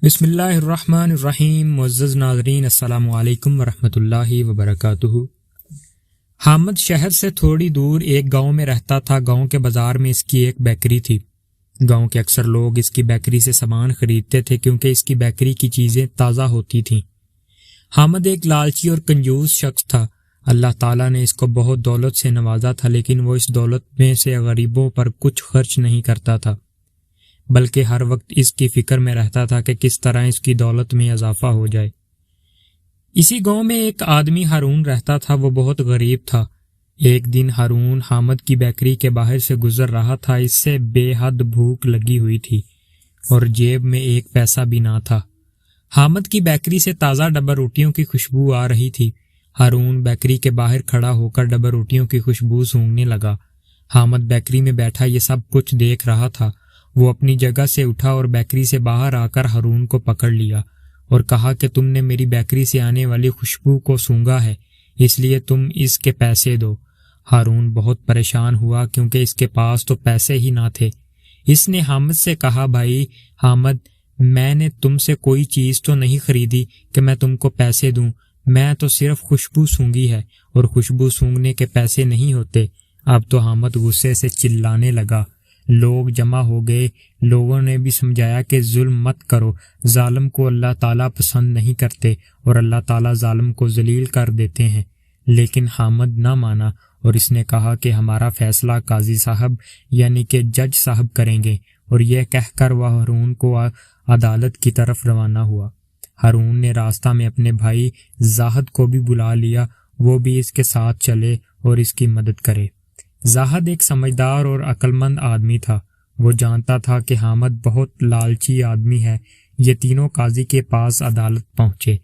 بسم اللہ الرحمن الرحیم۔ معزز ناظرین، السلام علیکم ورحمۃ اللہ وبرکاتہ۔ حامد شہر سے تھوڑی دور ایک گاؤں میں رہتا تھا۔ گاؤں کے بازار میں اس کی ایک بیکری تھی۔ گاؤں کے اکثر لوگ اس کی بیکری سے سامان خریدتے تھے کیونکہ اس کی بیکری کی چیزیں تازہ ہوتی تھیں۔ حامد ایک لالچی اور کنجوس شخص تھا۔ اللہ تعالیٰ نے اس کو بہت دولت سے نوازا تھا، لیکن وہ اس دولت میں سے غریبوں پر کچھ خرچ نہیں کرتا تھا، بلکہ ہر وقت اس کی فکر میں رہتا تھا کہ کس طرح اس کی دولت میں اضافہ ہو جائے۔ اسی گاؤں میں ایک آدمی ہارون رہتا تھا۔ وہ بہت غریب تھا۔ ایک دن ہارون حامد کی بیکری کے باہر سے گزر رہا تھا۔ اس سے بے حد بھوک لگی ہوئی تھی اور جیب میں ایک پیسہ بھی نہ تھا۔ حامد کی بیکری سے تازہ ڈبہ روٹیوں کی خوشبو آ رہی تھی۔ ہارون بیکری کے باہر کھڑا ہو کر ڈبہ روٹیوں کی خوشبو سونگھنے لگا۔ حامد بیکری میں بیٹھا یہ سب کچھ دیکھ رہا تھا۔ وہ اپنی جگہ سے اٹھا اور بیکری سے باہر آ کر ہارون کو پکڑ لیا اور کہا کہ تم نے میری بیکری سے آنے والی خوشبو کو سونگھا ہے، اس لیے تم اس کے پیسے دو۔ ہارون بہت پریشان ہوا کیونکہ اس کے پاس تو پیسے ہی نہ تھے۔ اس نے حامد سے کہا، بھائی حامد، میں نے تم سے کوئی چیز تو نہیں خریدی کہ میں تم کو پیسے دوں، میں تو صرف خوشبو سونگھی ہے اور خوشبو سونگھنے کے پیسے نہیں ہوتے۔ اب تو حامد غصے سے چلانے لگا۔ لوگ جمع ہو گئے۔ لوگوں نے بھی سمجھایا کہ ظلم مت کرو، ظالم کو اللہ تعالیٰ پسند نہیں کرتے اور اللہ تعالیٰ ظالم کو ذلیل کر دیتے ہیں۔ لیکن حامد نہ مانا اور اس نے کہا کہ ہمارا فیصلہ قاضی صاحب یعنی کہ جج صاحب کریں گے، اور یہ کہہ کر وہ ہارون کو عدالت کی طرف روانہ ہوا۔ ہارون نے راستہ میں اپنے بھائی زاہد کو بھی بلا لیا، وہ بھی اس کے ساتھ چلے اور اس کی مدد کرے۔ زاہد ایک سمجھدار اور عقل مند آدمی تھا۔ وہ جانتا تھا کہ حامد بہت لالچی آدمی ہے۔ یہ تینوں قاضی کے پاس عدالت پہنچے۔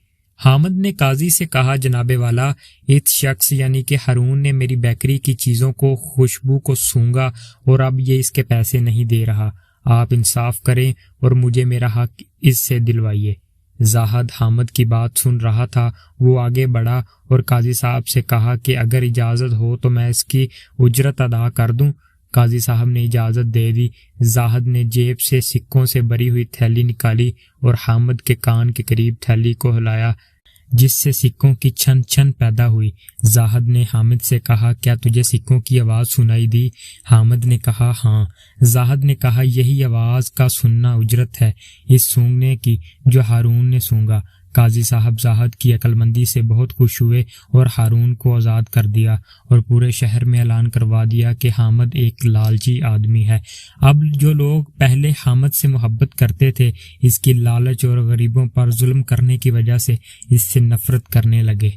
حامد نے قاضی سے کہا، جناب والا، اس شخص یعنی کہ ہارون نے میری بیکری کی چیزوں کو خوشبو کو سونگھا اور اب یہ اس کے پیسے نہیں دے رہا۔ آپ انصاف کریں اور مجھے میرا حق اس سے دلوائیے۔ زاہد حامد کی بات سن رہا تھا۔ وہ آگے بڑھا اور قاضی صاحب سے کہا کہ اگر اجازت ہو تو میں اس کی اجرت ادا کر دوں۔ قاضی صاحب نے اجازت دے دی۔ زاہد نے جیب سے سکوں سے بھری ہوئی تھیلی نکالی اور حامد کے کان کے قریب تھیلی کو ہلایا، جس سے سکوں کی چھن چھن پیدا ہوئی۔ زاہد نے حامد سے کہا، کیا تجھے سکوں کی آواز سنائی دی؟ حامد نے کہا، ہاں۔ زاہد نے کہا، یہی آواز کا سننا اجرت ہے اس سونگنے کی جو ہارون نے سونگا۔ قاضی صاحب زاہد کی عقل مندی سے بہت خوش ہوئے اور ہارون کو آزاد کر دیا اور پورے شہر میں اعلان کروا دیا کہ حامد ایک لالچی آدمی ہے۔ اب جو لوگ پہلے حامد سے محبت کرتے تھے، اس کی لالچ اور غریبوں پر ظلم کرنے کی وجہ سے اس سے نفرت کرنے لگے۔